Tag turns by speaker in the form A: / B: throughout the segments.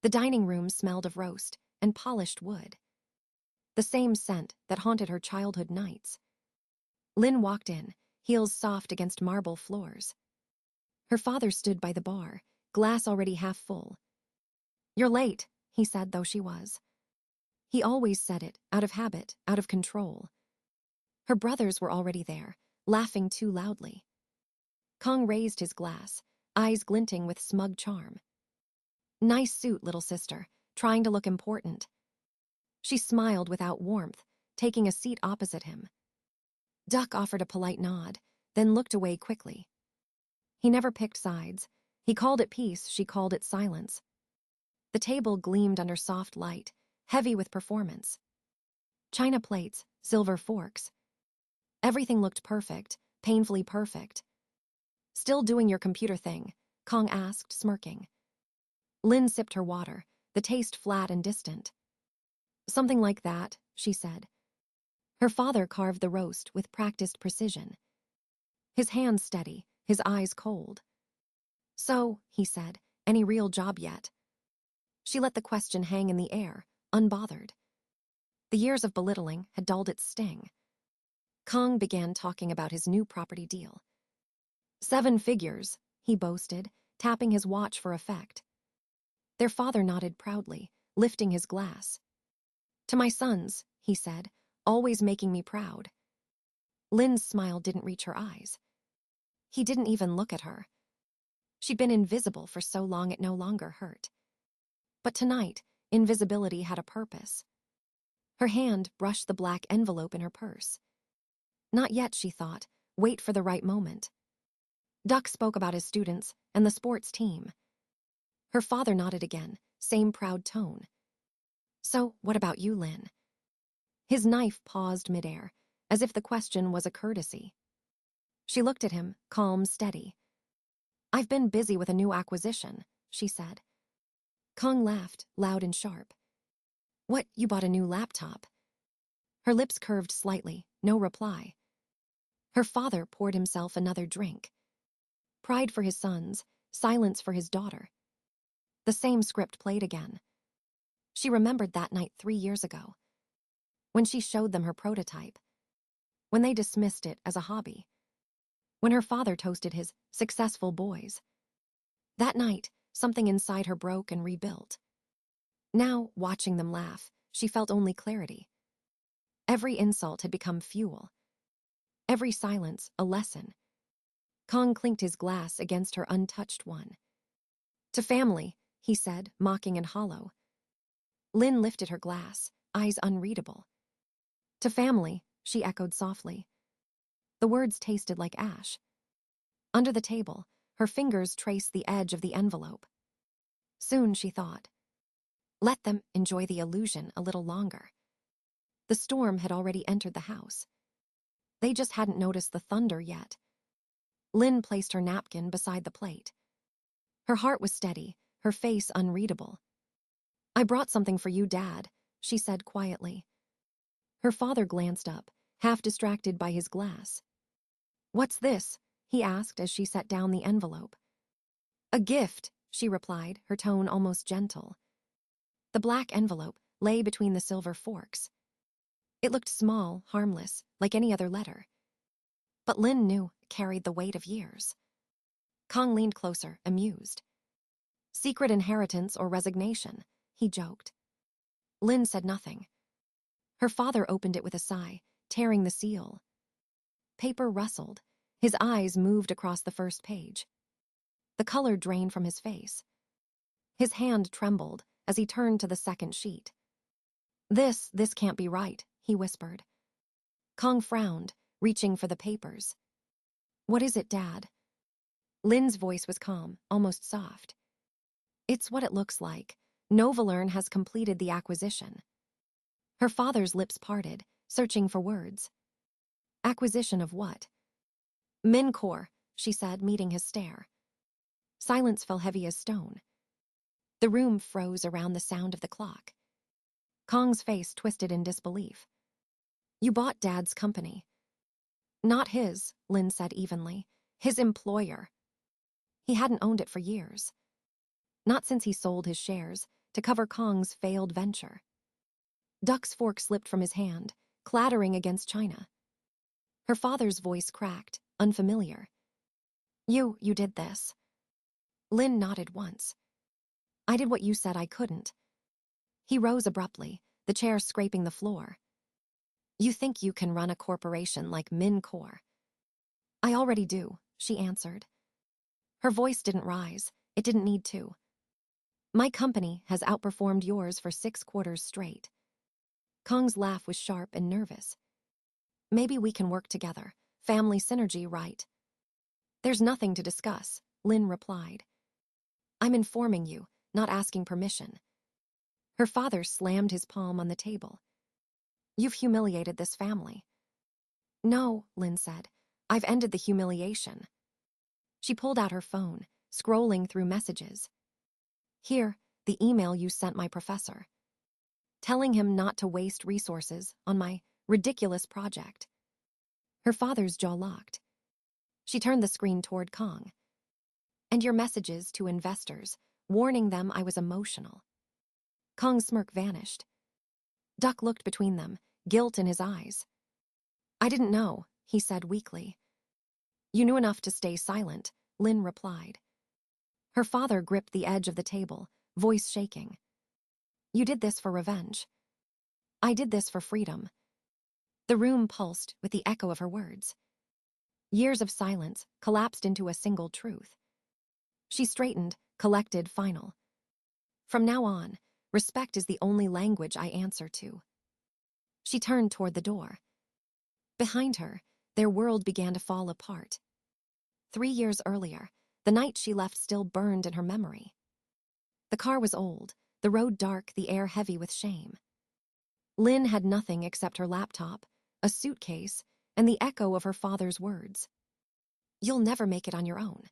A: The dining room smelled of roast and polished wood, the same scent that haunted her childhood nights. Lynn walked in, heels soft against marble floors. Her father stood by the bar, glass already half full. "You're late," he said, though she was. He always said it, out of habit, out of control. Her brothers were already there, laughing too loudly. Kong raised his glass, eyes glinting with smug charm. "Nice suit, little sister, trying to look important." She smiled without warmth, taking a seat opposite him. Duck offered a polite nod, then looked away quickly. He never picked sides. He called it peace, she called it silence. The table gleamed under soft light, heavy with performance. China plates, silver forks. Everything looked perfect, painfully perfect. "Still doing your computer thing?" Kong asked, smirking. Lynn sipped her water, the taste flat and distant. "Something like that," she said. Her father carved the roast with practiced precision. His hands steady, his eyes cold. "So," he said, "any real job yet?" She let the question hang in the air, unbothered. The years of belittling had dulled its sting. Kong began talking about his new property deal. "7 figures," he boasted, tapping his watch for effect. Their father nodded proudly, lifting his glass. "To my sons," he said, "always making me proud." Lynn's smile didn't reach her eyes. He didn't even look at her. She'd been invisible for so long it no longer hurt. But tonight, invisibility had a purpose. Her hand brushed the black envelope in her purse. Not yet, she thought. Wait for the right moment. Duck spoke about his students and the sports team. Her father nodded again, same proud tone. "So, what about you, Lynn?" His knife paused midair, as if the question was a courtesy. She looked at him, calm, steady. "I've been busy with a new acquisition," she said. Kong laughed, loud and sharp. "What, you bought a new laptop?" Her lips curved slightly, no reply. Her father poured himself another drink. Pride for his sons, silence for his daughter. The same script played again. She remembered that night 3 years ago, when she showed them her prototype, when they dismissed it as a hobby, when her father toasted his successful boys. That night, something inside her broke and rebuilt. Now, watching them laugh, she felt only clarity. Every insult had become fuel. Every silence, a lesson. Kong clinked his glass against her untouched one. "To family," he said, mocking and hollow. Lynn lifted her glass, eyes unreadable. "To family," she echoed softly. The words tasted like ash. Under the table, her fingers traced the edge of the envelope. Soon, she thought. Let them enjoy the illusion a little longer. The storm had already entered the house. They just hadn't noticed the thunder yet. Lynn placed her napkin beside the plate. Her heart was steady, her face unreadable. "I brought something for you, Dad," she said quietly. Her father glanced up, half distracted by his glass. "What's this?" he asked as she set down the envelope. "A gift," she replied, her tone almost gentle. The black envelope lay between the silver forks. It looked small, harmless, like any other letter. But Lynn knew it carried the weight of years. Kong leaned closer, amused. "Secret inheritance or resignation," he joked. Lynn said nothing. Her father opened it with a sigh, tearing the seal. Paper rustled. His eyes moved across the first page. The color drained from his face. His hand trembled as he turned to the second sheet. This can't be right," he whispered. Kong frowned, reaching for the papers. "What is it, Dad?" Lynn's voice was calm, almost soft. "It's what it looks like. Novalern has completed the acquisition." Her father's lips parted, searching for words. "Acquisition of what?" "Mincor," she said, meeting his stare. Silence fell heavy as stone. The room froze around the sound of the clock. Kong's face twisted in disbelief. "You bought Dad's company." "Not his," Lynn said evenly. "His employer." He hadn't owned it for years. Not since he sold his shares, to cover Kong's failed venture. Duck's fork slipped from his hand, clattering against china. Her father's voice cracked, unfamiliar. You did this. Lin nodded once. I did what you said I couldn't. He rose abruptly, the chair scraping the floor. You think you can run a corporation like Min Corp? I already do, she answered. Her voice didn't rise. It didn't need to. My company has outperformed yours for 6 quarters straight. Kong's laugh was sharp and nervous. Maybe we can work together. Family synergy, right? There's nothing to discuss, Lin replied. I'm informing you, not asking permission. Her father slammed his palm on the table. You've humiliated this family. No, Lin said. I've ended the humiliation. She pulled out her phone, scrolling through messages. Here, the email you sent my professor. Telling him not to waste resources on my ridiculous project. Her father's jaw locked. She turned the screen toward Kong. And your messages to investors, warning them I was emotional. Kong's smirk vanished. Duck looked between them, guilt in his eyes. I didn't know, he said weakly. You knew enough to stay silent, Lin replied. Her father gripped the edge of the table, voice shaking. You did this for revenge. I did this for freedom. The room pulsed with the echo of her words. Years of silence collapsed into a single truth. She straightened, collected, final. From now on, respect is the only language I answer to. She turned toward the door. Behind her, their world began to fall apart. 3 years earlier, the night she left still burned in her memory. The car was old, the road dark, the air heavy with shame. Lin had nothing except her laptop, a suitcase, and the echo of her father's words. You'll never make it on your own.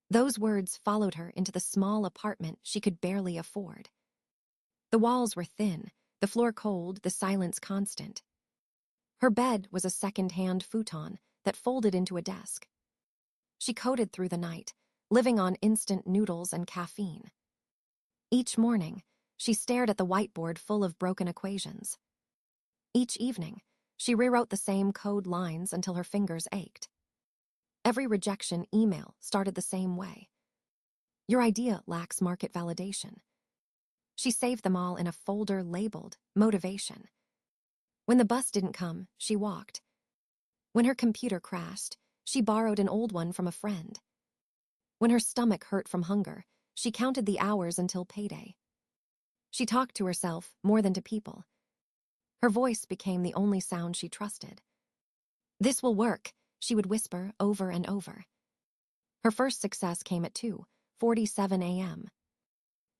A: Those words followed her into the small apartment she could barely afford. The walls were thin, the floor cold, the silence constant. Her bed was a second-hand futon that folded into a desk. She coded through the night, living on instant noodles and caffeine. Each morning, she stared at the whiteboard full of broken equations. Each evening, she rewrote the same code lines until her fingers ached. Every rejection email started the same way. Your idea lacks market validation. She saved them all in a folder labeled motivation. When the bus didn't come, she walked. When her computer crashed, she borrowed an old one from a friend. When her stomach hurt from hunger, she counted the hours until payday. She talked to herself more than to people. Her voice became the only sound she trusted. This will work, she would whisper over and over. Her first success came at 2:47 a.m.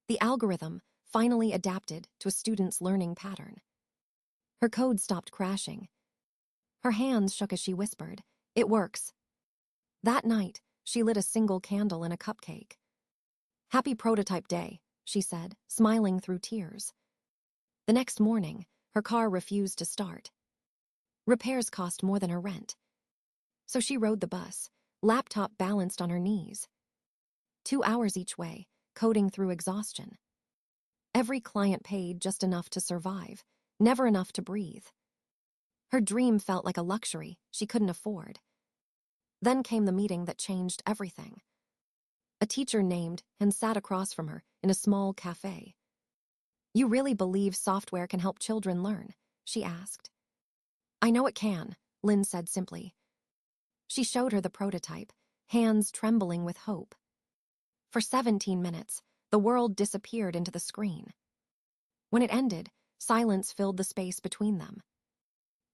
A: The algorithm finally adapted to a student's learning pattern. Her code stopped crashing. Her hands shook as she whispered, "It works." That night, she lit a single candle and a cupcake. "Happy prototype day," she said, smiling through tears. The next morning, her car refused to start. Repairs cost more than her rent. So she rode the bus, laptop balanced on her knees. 2 hours each way, coding through exhaustion. Every client paid just enough to survive, never enough to breathe. Her dream felt like a luxury she couldn't afford. Then came the meeting that changed everything. A teacher named and sat across from her in a small cafe. You really believe software can help children learn? She asked. I know it can, Lin said simply. She showed her the prototype, hands trembling with hope. For 17 minutes, the world disappeared into the screen. When it ended, silence filled the space between them.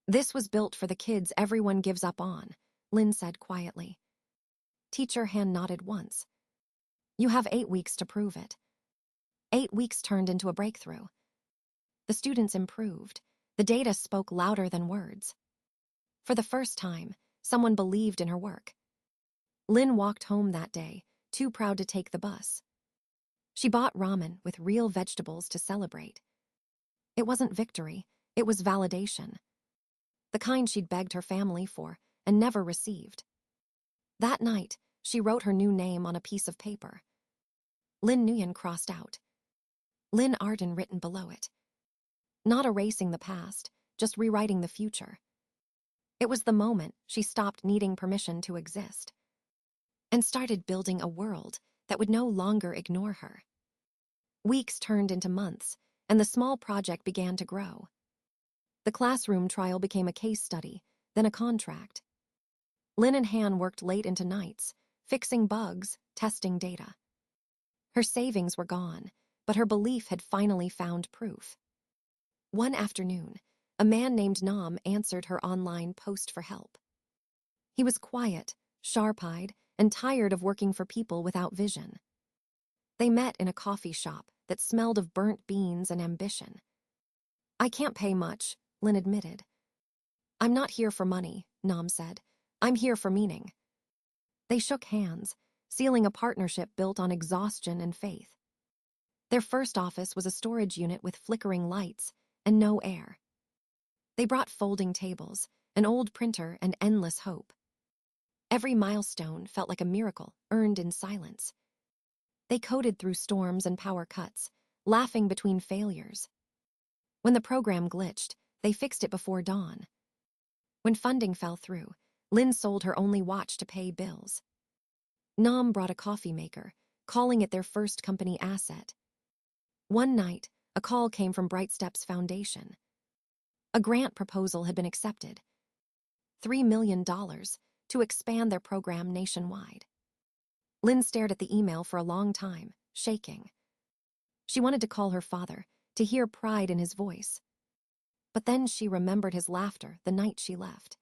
A: This was built for the kids everyone gives up on, Lin said quietly. Teacher hand nodded once. You have 8 weeks to prove it. 8 weeks turned into a breakthrough. The students improved. The data spoke louder than words. For the first time, someone believed in her work. Lin walked home that day, too proud to take the bus. She bought ramen with real vegetables to celebrate. It wasn't victory, it was validation. The kind she'd begged her family for and never received. That night, she wrote her new name on a piece of paper. Lin Nguyen crossed out. Lynn Arden written below it. Not erasing the past, just rewriting the future. It was the moment she stopped needing permission to exist and started building a world that would no longer ignore her. Weeks turned into months, and the small project began to grow. The classroom trial became a case study, then a contract. Lynn and Han worked late into nights, fixing bugs, testing data. Her savings were gone, but her belief had finally found proof. One afternoon, a man named Nam answered her online post for help. He was quiet, sharp-eyed, and tired of working for people without vision. They met in a coffee shop that smelled of burnt beans and ambition. "I can't pay much," Lynn admitted. "I'm not here for money," Nam said. "I'm here for meaning." They shook hands, sealing a partnership built on exhaustion and faith. Their first office was a storage unit with flickering lights and no air. They brought folding tables, an old printer, and endless hope. Every milestone felt like a miracle earned in silence. They coded through storms and power cuts, laughing between failures. When the program glitched, they fixed it before dawn. When funding fell through, Lynn sold her only watch to pay bills. Nam brought a coffee maker, calling it their first company asset. One night, a call came from Bright Steps Foundation. A grant proposal had been accepted. $3 million to expand their program nationwide. Lynn stared at the email for a long time, shaking. She wanted to call her father, to hear pride in his voice. But then she remembered his laughter the night she left.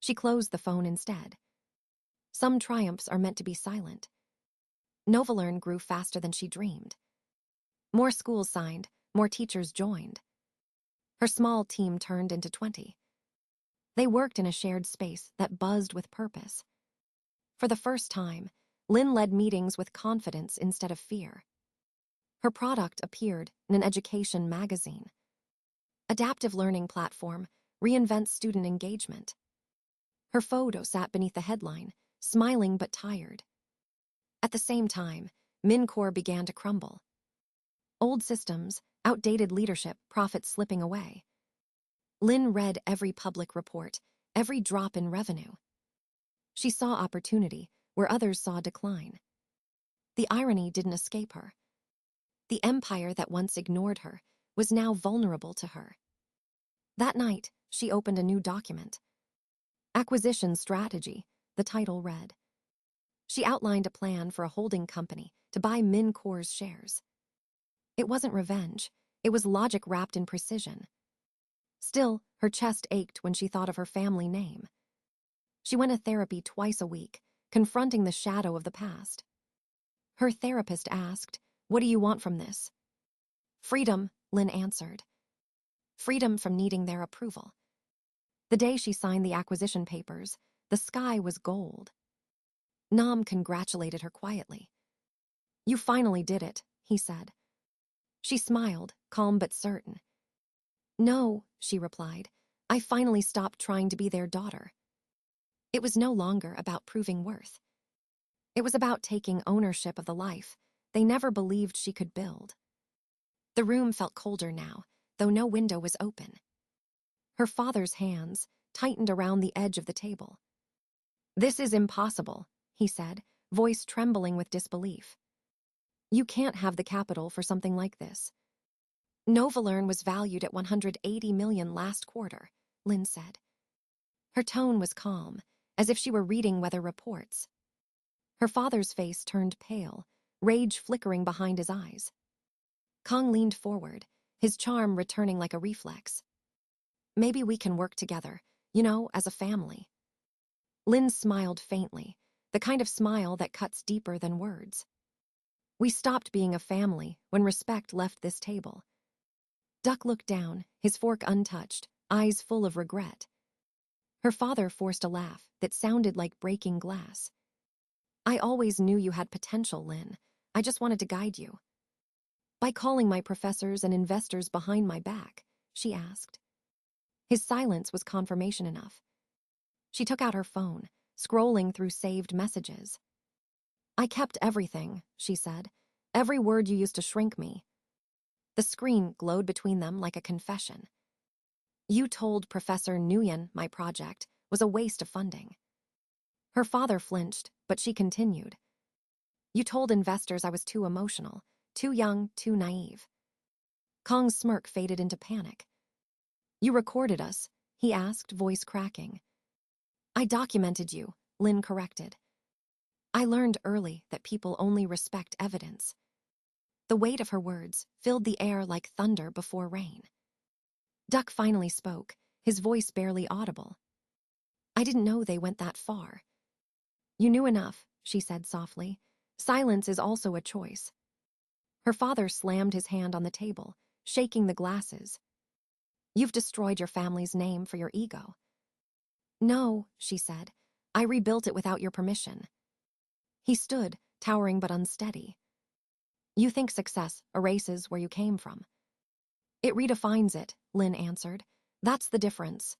A: She closed the phone instead. Some triumphs are meant to be silent. Novalern grew faster than she dreamed. More schools signed, more teachers joined. Her small team turned into 20. They worked in a shared space that buzzed with purpose. For the first time, Lynn led meetings with confidence instead of fear. Her product appeared in an education magazine. Adaptive learning platform reinvents student engagement. Her photo sat beneath the headline, smiling but tired. At the same time, MinCore began to crumble. Old systems, outdated leadership, profits slipping away. Lynn read every public report, every drop in revenue. She saw opportunity where others saw decline. The irony didn't escape her. The empire that once ignored her was now vulnerable to her. That night, she opened a new document. Acquisition Strategy, the title read. She outlined a plan for a holding company to buy MinCore's shares. It wasn't revenge, it was logic wrapped in precision. Still, her chest ached when she thought of her family name. She went to therapy twice a week, confronting the shadow of the past. Her therapist asked, "What do you want from this?" "Freedom," Lynn answered. Freedom from needing their approval. The day she signed the acquisition papers, the sky was gold. Nam congratulated her quietly. "You finally did it," he said. She smiled, calm but certain. "No," she replied. "I finally stopped trying to be their daughter." It was no longer about proving worth. It was about taking ownership of the life they never believed she could build. The room felt colder now, though no window was open. Her father's hands tightened around the edge of the table. "This is impossible," he said, voice trembling with disbelief. "You can't have the capital for something like this." "Novalern was valued at $180 million last quarter," Lynn said. Her tone was calm, as if she were reading weather reports. Her father's face turned pale, rage flickering behind his eyes. Kong leaned forward, his charm returning like a reflex. "Maybe we can work together, as a family." Lynn smiled faintly, the kind of smile that cuts deeper than words. "We stopped being a family when respect left this table." Duck looked down, his fork untouched, eyes full of regret. Her father forced a laugh that sounded like breaking glass. "I always knew you had potential, Lynn. I just wanted to guide you." "By calling my professors and investors behind my back?" she asked. His silence was confirmation enough. She took out her phone, scrolling through saved messages. "I kept everything," she said. "Every word you used to shrink me." The screen glowed between them like a confession. You told Professor Nguyen my project was a waste of funding. Her father flinched, but she continued. You told investors I was too emotional, too young, too naive. Kong's smirk faded into panic. You recorded us, he asked, voice cracking. I documented you, Lin corrected. I learned early that people only respect evidence. The weight of her words filled the air like thunder before rain. Duck finally spoke, his voice barely audible. I didn't know they went that far. You knew enough, she said softly. Silence is also a choice. Her father slammed his hand on the table, shaking the glasses. You've destroyed your family's name for your ego. No, she said. I rebuilt it without your permission. He stood, towering but unsteady. You think success erases where you came from. It redefines it, Lin answered. That's the difference.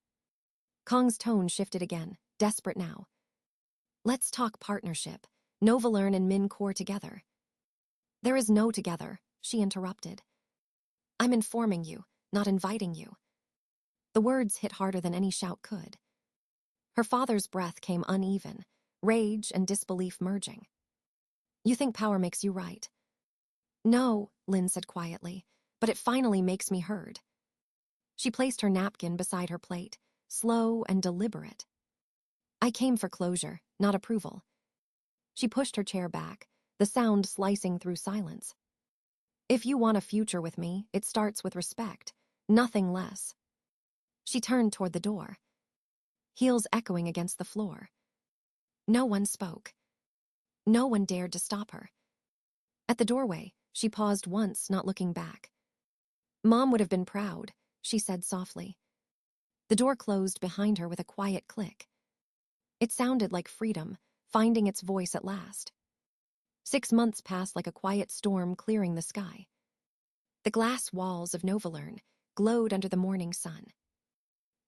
A: Kong's tone shifted again, desperate now. Let's talk partnership. Novalern and Min Core together. There is no together, she interrupted. I'm informing you, not inviting you. The words hit harder than any shout could. Her father's breath came uneven, rage and disbelief merging. You think power makes you right. No, Lin said quietly, but it finally makes me heard. She placed her napkin beside her plate, slow and deliberate. I came for closure, not approval. She pushed her chair back, the sound slicing through silence. If you want a future with me, it starts with respect, nothing less. She turned toward the door, heels echoing against the floor. No one spoke. No one dared to stop her. At the doorway, she paused once, not looking back. Mom would have been proud, she said softly. The door closed behind her with a quiet click. It sounded like freedom, finding its voice at last. 6 months passed like a quiet storm clearing the sky. The glass walls of Novalern glowed under the morning sun.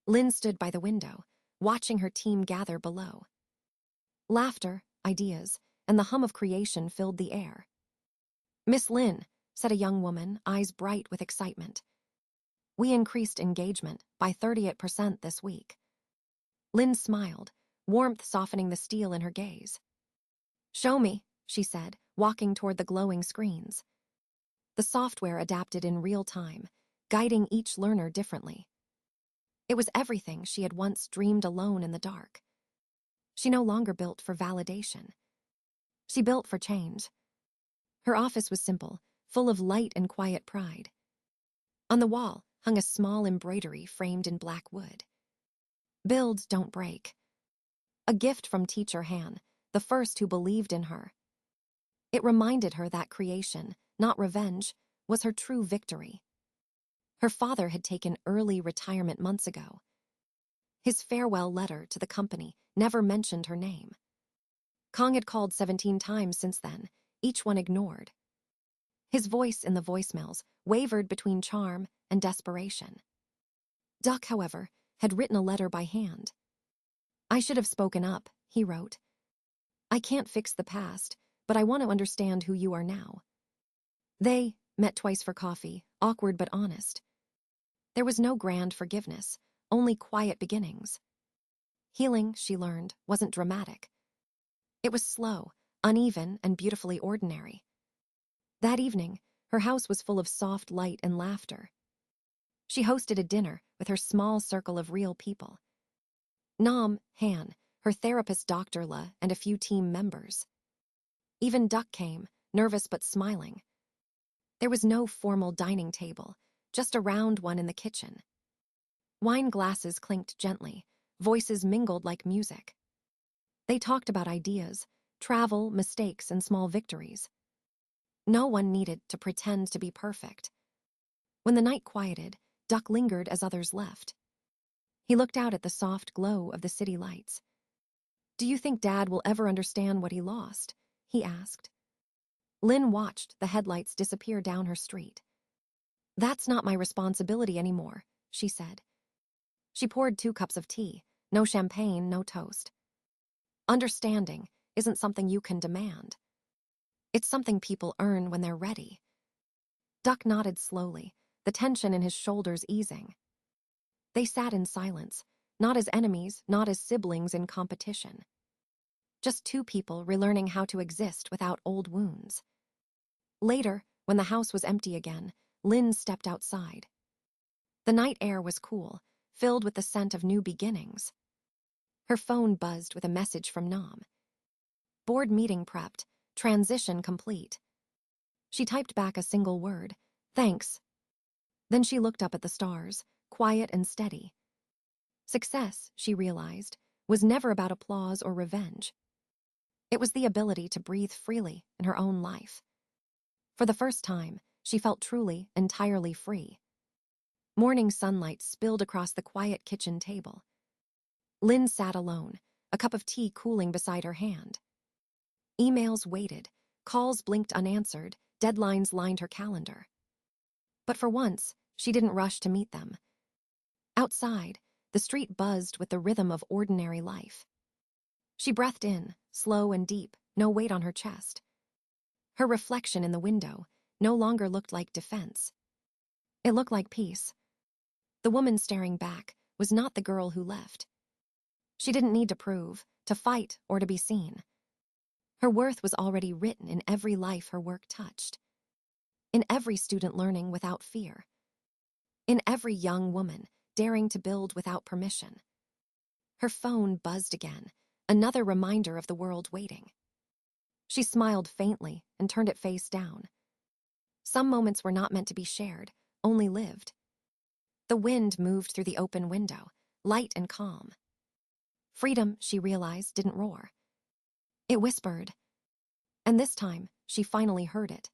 A: Lin stood by the window, watching her team gather below. Laughter, ideas, and the hum of creation filled the air. Miss Lin, said a young woman, eyes bright with excitement. We increased engagement by 38% this week. Lin smiled, warmth softening the steel in her gaze. Show me, she said, walking toward the glowing screens. The software adapted in real time, guiding each learner differently. It was everything she had once dreamed alone in the dark. She no longer built for validation. She built for change. Her office was simple, full of light and quiet pride. On the wall hung a small embroidery framed in black wood. Build, don't break. A gift from Teacher Han, the first who believed in her. It reminded her that creation, not revenge, was her true victory. Her father had taken early retirement months ago. His farewell letter to the company never mentioned her name. Kong had called 17 times since then, each one ignored. His voice in the voicemails wavered between charm and desperation. Duck, however, had written a letter by hand. I should have spoken up, he wrote. I can't fix the past, but I want to understand who you are now. They met twice for coffee, awkward but honest. There was no grand forgiveness, only quiet beginnings. Healing, she learned, wasn't dramatic. It was slow, uneven, and beautifully ordinary. That evening, her house was full of soft light and laughter. She hosted a dinner with her small circle of real people. Nam, Han, her therapist Dr. La, and a few team members. Even Duck came, nervous but smiling. There was no formal dining table, just a round one in the kitchen. Wine glasses clinked gently, voices mingled like music. They talked about ideas, travel, mistakes, and small victories. No one needed to pretend to be perfect. When the night quieted, Duck lingered as others left. He looked out at the soft glow of the city lights. Do you think Dad will ever understand what he lost? He asked. Lin watched the headlights disappear down her street. That's not my responsibility anymore, she said. She poured 2 cups of tea, no champagne, no toast. Understanding isn't something you can demand. It's something people earn when they're ready. Duck nodded slowly, the tension in his shoulders easing. They sat in silence, not as enemies, not as siblings in competition. Just two people relearning how to exist without old wounds. Later, when the house was empty again, Lynn stepped outside. The night air was cool, filled with the scent of new beginnings. Her phone buzzed with a message from Nam. Board meeting prepped, transition complete. She typed back a single word, thanks. Then she looked up at the stars, quiet and steady. Success, she realized, was never about applause or revenge. It was the ability to breathe freely in her own life. For the first time, she felt truly, entirely free. Morning sunlight spilled across the quiet kitchen table. Lynn sat alone, a cup of tea cooling beside her hand. Emails waited, calls blinked unanswered, deadlines lined her calendar. But for once, she didn't rush to meet them. Outside, the street buzzed with the rhythm of ordinary life. She breathed in, slow and deep, no weight on her chest. Her reflection in the window no longer looked like defense. It looked like peace. The woman staring back was not the girl who left. She didn't need to prove, to fight, or to be seen. Her worth was already written in every life her work touched. In every student learning without fear. In every young woman daring to build without permission. Her phone buzzed again, another reminder of the world waiting. She smiled faintly and turned it face down. Some moments were not meant to be shared, only lived. The wind moved through the open window, light and calm. Freedom, she realized, didn't roar. It whispered. And this time, she finally heard it.